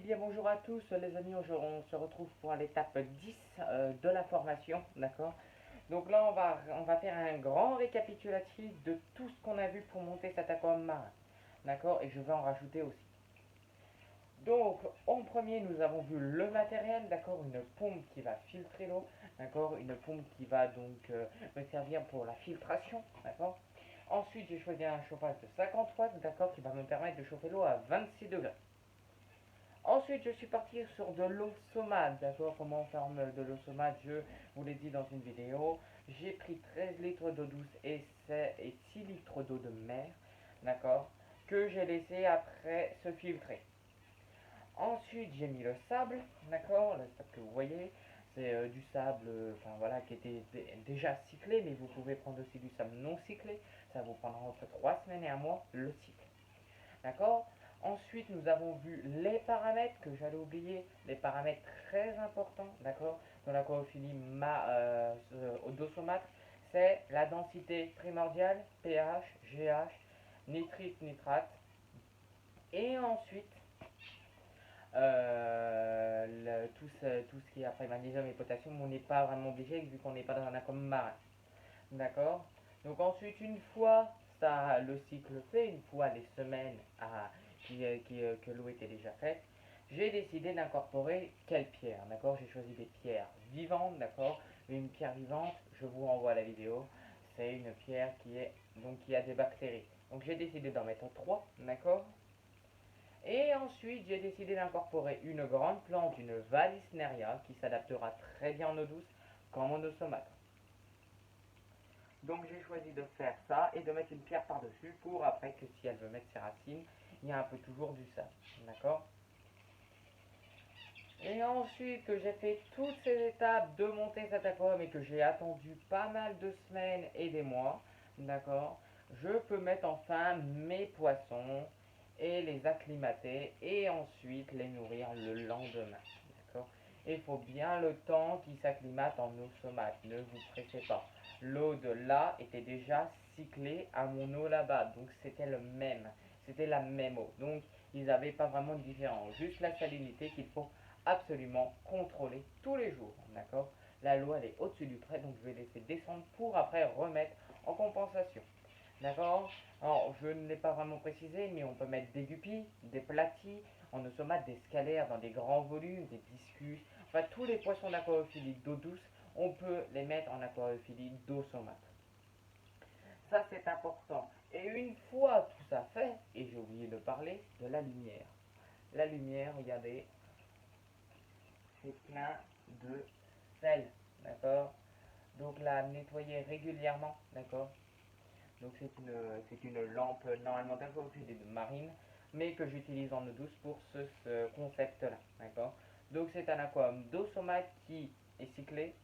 bien bonjour à tous les amis, on se retrouve pour l'étape 10 de la formation, d'accord. Donc là on va faire un grand récapitulatif de tout ce qu'on a vu pour monter cet aquarium marin, d'accord, et je vais en rajouter aussi. Donc en premier nous avons vu le matériel, d'accord, une pompe qui va filtrer l'eau, d'accord, une pompe qui va donc me servir pour la filtration, d'accord. Ensuite j'ai choisi un chauffage de 50 watts, d'accord, qui va me permettre de chauffer l'eau à 26 degrés. Ensuite, je suis parti sur de l'eau saumâtre, d'accord. Comment on forme de l'eau saumâtre, je vous l'ai dit dans une vidéo. J'ai pris 13 litres d'eau douce et 6 litres d'eau de mer, d'accord, que j'ai laissé après se filtrer. Ensuite, j'ai mis le sable, d'accord, le sable que vous voyez, c'est du sable, enfin voilà, qui était déjà cyclé, mais vous pouvez prendre aussi du sable non cyclé. Ça vous prendra entre 3 semaines et un mois le cycle. D'accord. Ensuite, nous avons vu les paramètres que j'allais oublier, les paramètres très importants, d'accord, dans l'aquariophilie dosomètre, c'est la densité primordiale, pH, GH, nitrite, nitrate, et ensuite tout ce qui est après magnésium et potassium, on n'est pas vraiment obligé vu qu'on n'est pas dans un aquarium marin, d'accord. Donc ensuite, une fois ça, le cycle fait, une fois les semaines que l'eau était déjà faite, j'ai décidé d'incorporer quelle pierre, d'accord. J'ai choisi des pierres vivantes, d'accord. Une pierre vivante, je vous renvoie à la vidéo, c'est une pierre qui a des bactéries. Donc j'ai décidé d'en mettre 3, d'accord. Et ensuite, j'ai décidé d'incorporer une grande plante, une Vallisneria, qui s'adaptera très bien en eau douce comme en eau saumâtre. Donc j'ai choisi de faire ça et de mettre une pierre par-dessus pour après que si elle veut mettre ses racines, il y a un peu toujours du sable. D'accord. Et ensuite que j'ai fait toutes ces étapes de monter cet aquarium et que j'ai attendu pas mal de semaines et des mois, d'accord, je peux mettre enfin mes poissons et les acclimater et ensuite les nourrir le lendemain. D'accord. Il faut bien le temps qu'ils s'acclimatent en eau saumâtre. Ne vous pressez pas. L'eau de là était déjà cyclée à mon eau là-bas. Donc c'était le même. C'était la même eau. Donc ils n'avaient pas vraiment de différence. Juste la salinité qu'il faut absolument contrôler tous les jours. D'accord. La loi elle est au-dessus du trait. Donc je vais laisser descendre pour après remettre en compensation. D'accord. Alors, je ne l'ai pas vraiment précisé, mais on peut mettre des guppies, des platies, en osomate, des scalaires dans des grands volumes, des discus. Enfin, tous les poissons d'aquariophilie d'eau douce, on peut les mettre en aquariophilie d'eau saumâtre. Ça, c'est important. Et une fois tout ça fait, et j'ai oublié de parler de la lumière. La lumière, regardez, c'est plein de sel, d'accord. Donc la nettoyer régulièrement, d'accord. Donc c'est une lampe normalement d'aquariophilie de marine, mais que j'utilise en eau douce pour ce concept-là, d'accord. Donc c'est un aquarium d'eau saumâtre qui est cyclé,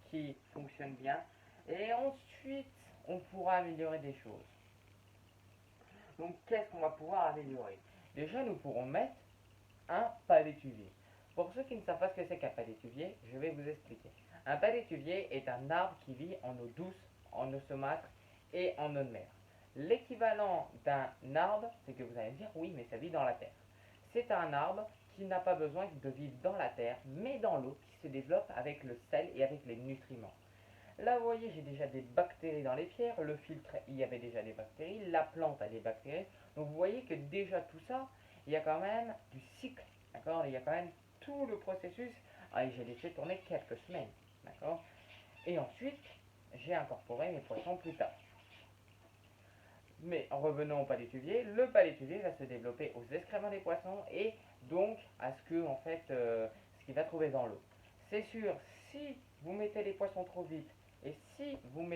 qui fonctionne bien, et ensuite on pourra améliorer des choses. Donc qu'est-ce qu'on va pouvoir améliorer? Déjà nous pourrons mettre un palétuvier. Pour ceux qui ne savent pas ce que c'est qu'un palétuvier, je vais vous expliquer. Un palétuvier est un arbre qui vit en eau douce, en eau saumâtre et en eau de mer. L'équivalent d'un arbre, c'est que vous allez me dire oui, mais ça vit dans la terre. C'est un arbre qui n'a pas besoin de vivre dans la terre, mais dans l'eau, qui se développe avec le sel et avec les nutriments. Là, vous voyez, j'ai déjà des bactéries dans les pierres. Le filtre, il y avait déjà des bactéries. La plante a des bactéries. Donc, vous voyez que déjà tout ça, il y a quand même du cycle. D'accord. Il y a quand même tout le processus. Ah, et j'ai laissé tourner quelques semaines. D'accord. Et ensuite, j'ai incorporé mes poissons plus tard. Mais en revenant au palétuvier, le palétuvier va se développer aux excréments des poissons et donc à ce que, en fait, ce qu'il va trouver dans l'eau. C'est sûr, si vous mettez les poissons trop vite et si vous ne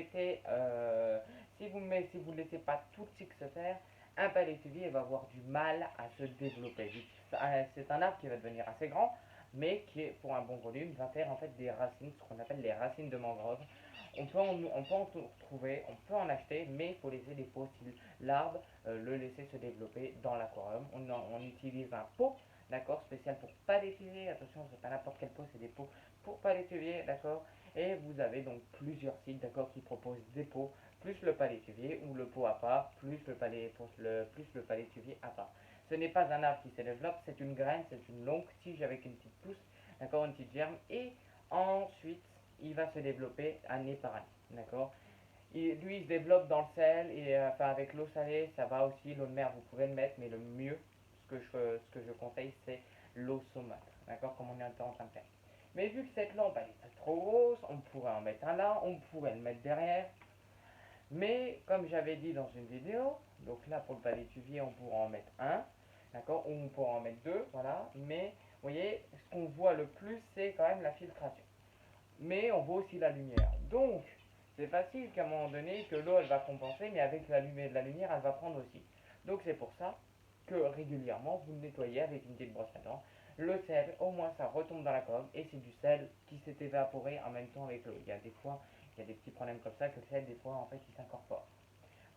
laissez pas tout le cycle se faire, un palétuvier va avoir du mal à se développer. C'est un arbre qui va devenir assez grand, mais qui, pour un bon volume, va faire en fait des racines, ce qu'on appelle les racines de mangrove. On peut en trouver, on peut en acheter, mais il faut laisser des pots style l'arbre, le laisser se développer dans l'aquarium. On utilise un pot, d'accord, spécial pour palétuvier. Attention, c'est pas n'importe quel pot, c'est des pots pour palétuvier, d'accord. Et vous avez donc plusieurs sites, d'accord, qui proposent des pots, plus le palétuvier ou le pot à part, plus le palétuvier à part. Ce n'est pas un arbre qui se développe, c'est une graine, c'est une longue tige avec une petite pousse, d'accord, une petite germe, et ensuite, il va se développer année par année, d'accord. Lui, il se développe dans le sel, et enfin avec l'eau salée, ça va aussi, l'eau de mer, vous pouvez le mettre, mais le mieux, ce que je conseille, c'est l'eau saumâtre, d'accord, comme on est en train de faire. Mais vu que cette lampe, elle est pas trop grosse, on pourrait en mettre un là, on pourrait le mettre derrière, mais comme j'avais dit dans une vidéo, donc là pour le palétuvier on pourra en mettre un, d'accord, ou on pourra en mettre deux, voilà, mais vous voyez, ce qu'on voit le plus c'est quand même la filtration. Mais on voit aussi la lumière. Donc c'est facile qu'à un moment donné que l'eau elle va compenser, mais avec la lumière elle va prendre aussi. Donc c'est pour ça que régulièrement vous le nettoyez avec une petite brosse à dents. Le sel, au moins ça retombe dans la coque et c'est du sel qui s'est évaporé en même temps avec l'eau. Il y a des fois, il y a des petits problèmes comme ça que le sel des fois en fait il s'incorpore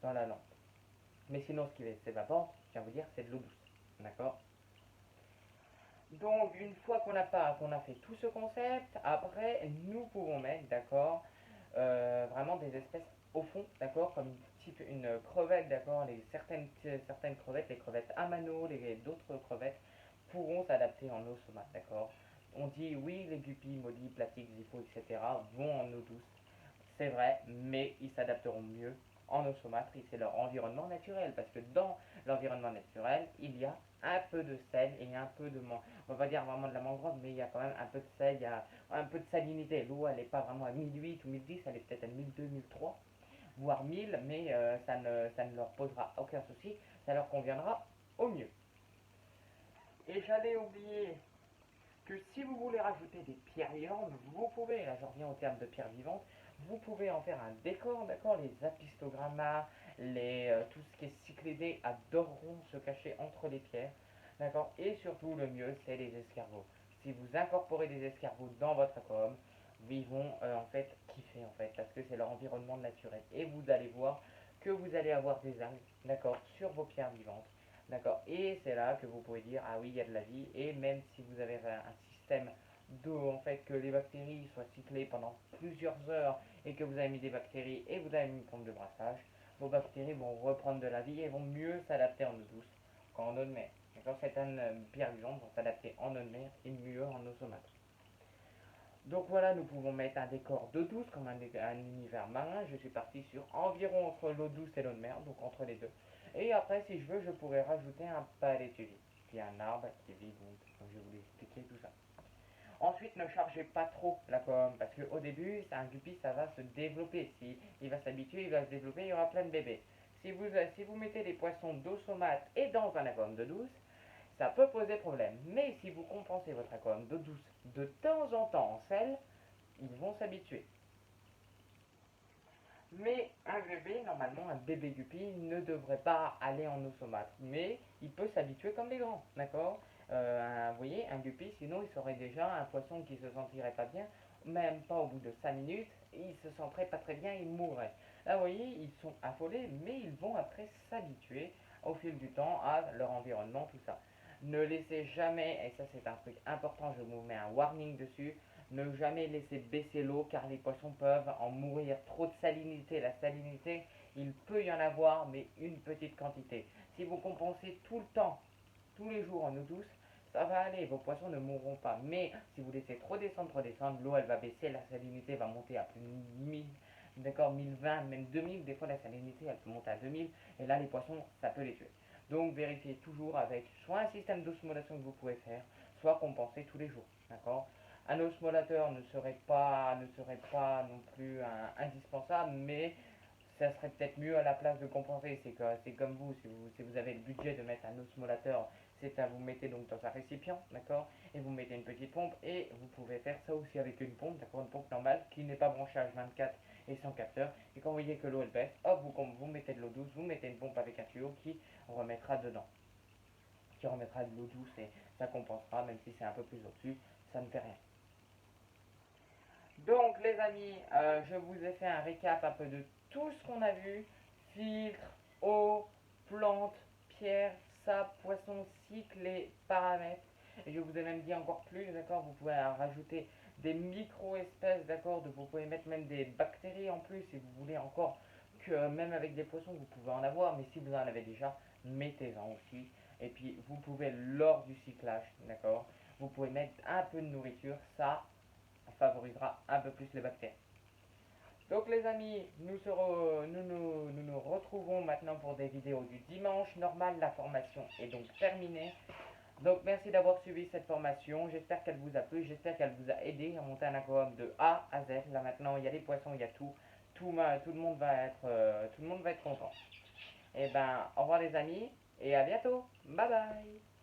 dans la lampe. Mais sinon, ce qui s'évapore, je tiens à vous dire, c'est de l'eau douce. D'accord. Donc, une fois qu'on a fait tout ce concept, après, nous pouvons mettre, d'accord, vraiment des espèces au fond, d'accord, comme type une crevette, d'accord, certaines crevettes, les crevettes amano, d'autres crevettes pourront s'adapter en eau saumâtre, d'accord. On dit oui, les guppies, maudits, plastiques, zifo, etc. vont en eau douce, c'est vrai, mais ils s'adapteront mieux en eau saumâtre et c'est leur environnement naturel. Parce que dans l'environnement naturel, il y a un peu de sel et un peu de, on va dire vraiment de la mangrove, mais il y a quand même un peu de sel, il y a un peu de salinité. L'eau, elle n'est pas vraiment à 1008 ou 1010, elle est peut-être à 1002, 1003, voire 1000, mais ça ne leur posera aucun souci, ça leur conviendra au mieux. Et j'allais oublier que si vous voulez rajouter des pierres vivantes, vous pouvez, là je reviens au terme de pierres vivantes, vous pouvez en faire un décor, d'accord. Les apistogrammas, tout ce qui est cyclédé adoreront se cacher entre les pierres, d'accord. Et surtout, le mieux, c'est les escargots. Si vous incorporez des escargots dans votre aquarium, ils vont en fait kiffer en fait, parce que c'est leur environnement naturel. Et vous allez voir que vous allez avoir des algues, d'accord, sur vos pierres vivantes. D'accord. Et c'est là que vous pouvez dire, ah oui, il y a de la vie. Et même si vous avez un système d'eau, en fait, que les bactéries soient cyclées pendant plusieurs heures et que vous avez mis des bactéries et vous avez mis une pompe de brassage, vos bactéries vont reprendre de la vie et vont mieux s'adapter en eau douce qu'en eau de mer. D'accord. Certaines pierres vivantes vont s'adapter en eau de mer et mieux en eau saumâtre. Donc voilà, nous pouvons mettre un décor d'eau douce comme un univers marin. Je suis parti sur environ entre l'eau douce et l'eau de mer, donc entre les deux. Et après, si je veux, je pourrais rajouter un palétuvier, qui est un arbre qui vit, donc, comme je vous l'ai expliqué, tout ça. Ensuite, ne chargez pas trop la com, parce qu'au début, un guppy, ça va se développer. Si il va s'habituer, il va se développer, il y aura plein de bébés. Si vous mettez des poissons d'eau saumâtre et dans un aquarium de douce, ça peut poser problème. Mais si vous compensez votre aquarium d'eau douce de temps en temps en sel, ils vont s'habituer. Mais un bébé, normalement, un bébé guppy ne devrait pas aller en eau saumâtre. Mais il peut s'habituer comme les grands, d'accord. Vous voyez, un guppy, sinon il serait déjà un poisson qui se sentirait pas bien, même pas au bout de 5 minutes, il se sentirait pas très bien, il mourrait. Là, vous voyez, ils sont affolés, mais ils vont après s'habituer au fil du temps à leur environnement, tout ça. Ne laissez jamais, et ça c'est un truc important, je vous mets un warning dessus, ne jamais laisser baisser l'eau car les poissons peuvent en mourir. Trop de salinité. La salinité, il peut y en avoir, mais une petite quantité. Si vous compensez tout le temps, tous les jours en eau douce, ça va aller, vos poissons ne mourront pas. Mais si vous laissez trop descendre, l'eau elle va baisser, la salinité va monter à plus de 1000, d'accord, 1020, même 2000. Des fois la salinité elle peut monter à 2000 et là les poissons ça peut les tuer. Donc vérifiez toujours avec soit un système d'osmolation que vous pouvez faire, soit compenser tous les jours, d'accord. Un osmolateur ne serait pas non plus indispensable, mais ça serait peut-être mieux à la place de compenser. C'est comme vous si vous avez le budget de mettre un osmolateur, c'est à vous mettez donc dans un récipient, d'accord, et vous mettez une petite pompe, et vous pouvez faire ça aussi avec une pompe, d'accord, une pompe normale qui n'est pas branchée à H24 et sans capteur, et quand vous voyez que l'eau elle baisse, hop, vous mettez de l'eau douce, vous mettez une pompe avec un tuyau qui remettra de l'eau douce et ça compensera, même si c'est un peu plus au-dessus, ça ne fait rien. Donc les amis, je vous ai fait un récap un peu de tout ce qu'on a vu. Filtre, eau, plantes, pierres, sable, poisson, cycle et paramètres. Et je vous ai même dit encore plus, d'accord, vous pouvez rajouter des micro-espèces, d'accord, vous pouvez mettre même des bactéries en plus si vous voulez encore que même avec des poissons vous pouvez en avoir, mais si vous en avez déjà, mettez-en aussi. Et puis vous pouvez lors du cyclage, d'accord, vous pouvez mettre un peu de nourriture, ça favorisera un peu plus les bactéries. Donc les amis, nous retrouvons maintenant pour des vidéos du dimanche. Normal, la formation est donc terminée. Donc merci d'avoir suivi cette formation. J'espère qu'elle vous a plu. J'espère qu'elle vous a aidé à monter un aquarium de A à Z. Là maintenant, il y a les poissons, il y a tout. Tout le monde va être content. Et ben, au revoir les amis et à bientôt. Bye bye.